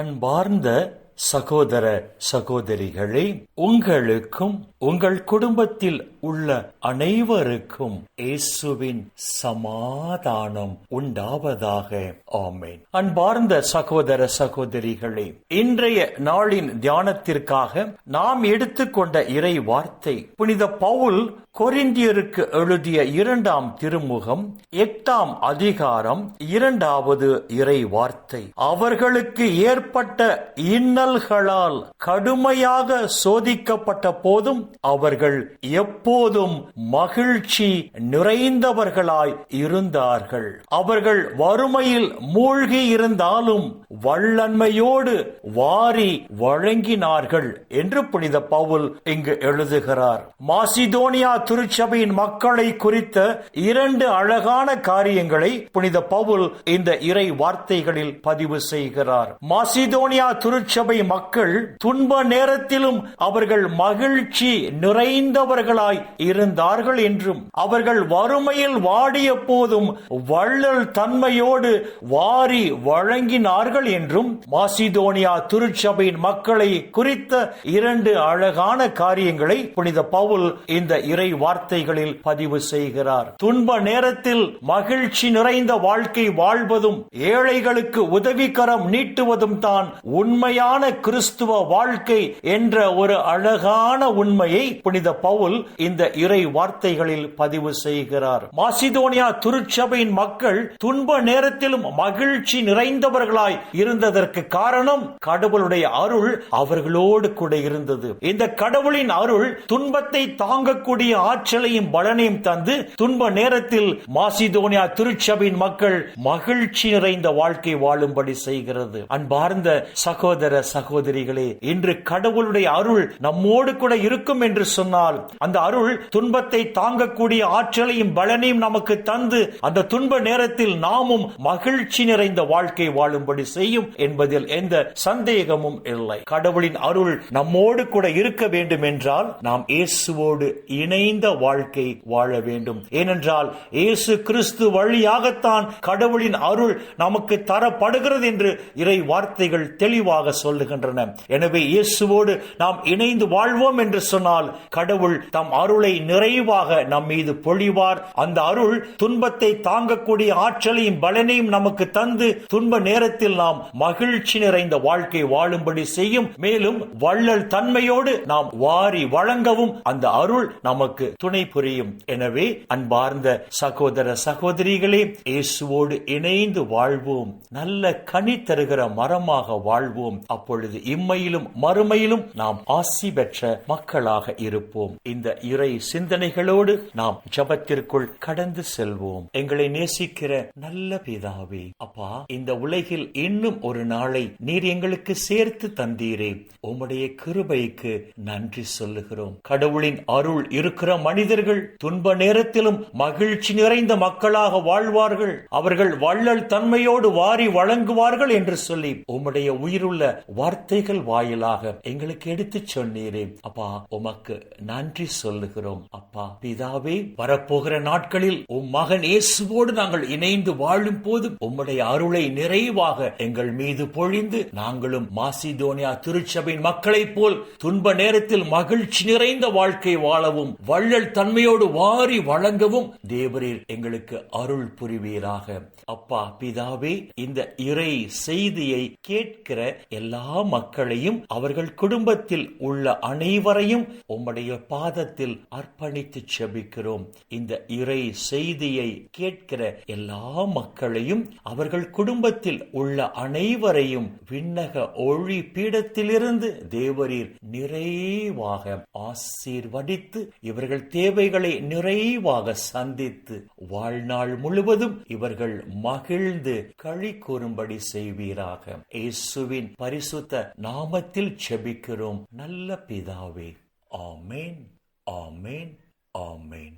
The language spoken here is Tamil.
அன்பார்ந்த சகோதர சகோதரிகளே, உங்களுக்கும் உங்கள் குடும்பத்தில் உள்ள அனைவருக்கும் இயேசுவின் சமாதானம் உண்டாவதாக. ஆமென். அன்பார்ந்த சகோதர சகோதரிகளே, இன்றைய நாளின் தியானத்திற்காக நாம் எடுத்துக்கொண்ட இறை வார்த்தை புனித பவுல் கொரிந்தியருக்கு எழுதிய 2ஆம் திருமுகம் 8ஆம் அதிகாரம் 2வது இறை வார்த்தை. அவர்களுக்கு ஏற்பட்ட இன்னல்களால் கடுமையாக சோதிக்கப்பட்ட போதும் அவர்கள் எப்போதும் மகிழ்ச்சி நிறைந்தவர்களாய் இருந்தார்கள். அவர்கள் வறுமையில் மூழ்கி இருந்தாலும் வல்லன்மையோடு வாரி வழங்கினார்கள் என்று புனித பவுல் இங்கு எழுதுகிறார். மாசிதோனியா திருச்சபையின் மக்களை குறித்த 2 அழகான காரியங்களை புனித பவுல் இந்த இறை வார்த்தைகளில் பதிவு செய்கிறார். மாசிதோனியா திருச்சபை மக்கள் துன்ப நேரத்திலும் அவர்கள் மகிழ்ச்சி நிறைந்தவர்களாய் இருந்தார்கள் என்றும், அவர்கள் வறுமையில் வாடிய போதும் வள்ளல் தன்மையோடு வாரி வழங்கினார்கள் என்றும் மாசிதோனியா திருச்சபையின் மக்களை குறித்த 2 அழகான காரியங்களை புனித பவுல் இந்த இறை வார்த்தைகளில் பதிவு செய்கிறார். துன்ப நேரத்தில் மகிழ்ச்சி நிறைந்த வாழ்க்கை வாழ்வதும் ஏழைகளுக்கு உதவிக்கரம் நீட்டுவதும் தான் உண்மையான கிறிஸ்துவ வாழ்க்கை என்ற ஒரு அழகான உண்மையை புனித பவுல் இந்த இறை வார்த்தைகளில் பதிவு செய்கிறார். மாசிதோனியா திருச்சபையின் மக்கள் துன்ப நேரத்திலும் மகிழ்ச்சி நிறைந்தவர்களாய் இருந்ததற்கு காரணம் கடவுளுடைய அருள் அவர்களோடு கூட இருந்தது. இந்த கடவுளின் அருள் துன்பத்தை தாங்கக்கூடிய ஆற்றலையும் பலனையும் தந்து துன்ப நேரத்தில் மாசிதோனியா திருச்சபையின் மக்கள் மகிழ்ச்சி நிறைந்த வாழ்க்கை வாழும்படி செய்கிறது. அன்பார்ந்த சகோதர சகோதரிகளே, இன்று கடவுளுடைய அருள் நம்மோடு கூட இருக்கும் என்று சொன்னால், அந்த அருள் துன்பத்தை தாங்கக்கூடிய ஆற்றலையும் பலனையும் நமக்கு தந்து அந்த துன்ப நேரத்தில் நாமும் மகிழ்ச்சி நிறைந்த வாழ்க்கை வாழும்படி செய்யும் என்பதில் எந்த சந்தேகமும் இல்லை. கடவுளின் அருள் நம்மோடு கூட இருக்க வேண்டும் என்றால் நாம் இயேசுவோடு இணைந்த வாழ்க்கை வாழ வேண்டும். ஏனென்றால் இயேசு கிறிஸ்து வழியாகத்தான் கடவுளின் அருள் நமக்கு தரப்படுகிறது என்று இறை வார்த்தைகள் தெளிவாக சொல்லுகின்றன. எனவே இயேசுவோடு நாம் இணைந்து வாழ்வோம் என்று சொன்னால் கடவுள் தம் அருளை நிறைவாக நம் மீது பொழிவார். அந்த அருள் துன்பத்தை தாங்கக்கூடிய ஆற்றலையும் பலனையும் நமக்கு தந்து துன்ப நேரத்தில் நாம் மகிழ்ச்சி நிறைந்த வாழ்க்கை வாழும்படி செய்யும். மேலும் வள்ளல் தன்மையோடு நாம் வாரி வழங்கவும் அந்த அருள் நமக்கு துணை புரியும். எனவே அன்பார்ந்த சகோதர சகோதரிகளே, இயேசுவோடு இணைந்து வாழ்வோம். நல்ல கனி தருகிற மரமாக வாழ்வோம். அப்பொழுது இம்மையிலும் மறுமையிலும் நாம் ஆசி பெற்ற மக்களாக இருப்போம். இந்த இறை சிந்தனைகளோடு நாம் ஜெபத்திற்குள் கடந்து செல்வோம். எங்களை நேசிக்கிற நல்ல பிதாவே, அப்பா, இந்த உலகில் இன்னும் ஒரு நாளை நீர் எங்களுக்கு சேர்த்து தந்தீரே, உம்முடைய கிருபைக்கு நன்றி சொல்லுகிறோம். கடவுளின் அருள் இருக்கிற மனிதர்கள் துன்ப நேரத்திலும் மகிழ்ச்சி நிறைந்த மக்களாக வாழ்வார்கள். அவர்கள் வள்ளல் தன்மையோடு வாரி வழங்குவார்கள் என்று சொல்லி உம்முடைய உயிருள்ள வார்த்தைகள் வாயிலாக எங்களுக்கு எடுத்துச் சொன்னீரே, அப்பா, உமக்கு நன்றி சொல்லுகிறோம். அப்பா பிதாவே, வரப்போகிற நாட்களில் உம் மகன் இயேசுவோடு நாங்கள் இணைந்து வாழும் போது உம்முடைய அருளை நிறைவாக எங்கள் மீது பொழிந்து நாங்களும் மாசிதோனியா திருச்சபையின் மக்களைப் போல் துன்ப நேரத்தில் மகிழ்ச்சி நிறைந்த வாழ்க்கை வாழவும் வள்ளல் தன்மையோடு வாரி வழங்கவும் தேவரீர் எங்களுக்கு அருள் புரிவீராக. அப்பா பிதாவே, இந்த இறை செய்தியை கேட்கிற எல்லா மக்களையும் அவர்கள் குடும்பத்தில் உள்ள அனைவரையும் உம்முடைய பாதத்தில் அர்ப்பணித்து செபிக்கிறோம். இந்த இறை செய்தியை கேட்கிற எல்லா மக்களையும் அவர்கள் குடும்பத்தில் உள்ள அனைவரையும் விண்ணக ஒளி பீடத்திலிருந்து தேவரீர் நிறைவாக ஆசீர்வதித்து இவர்கள் தேவைகளை நிறைவாக சந்தித்து வாழ்நாள் முழுவதும் இவர்கள் மகிழ்ந்து களி கூறும்படி செய்வீராக. இயேசுவின் பரிசுத்த நாமத்தில் செபிக்கிறோம் நல்ல பிதாவே. ஆமேன், ஆமேன், ஆமேன்.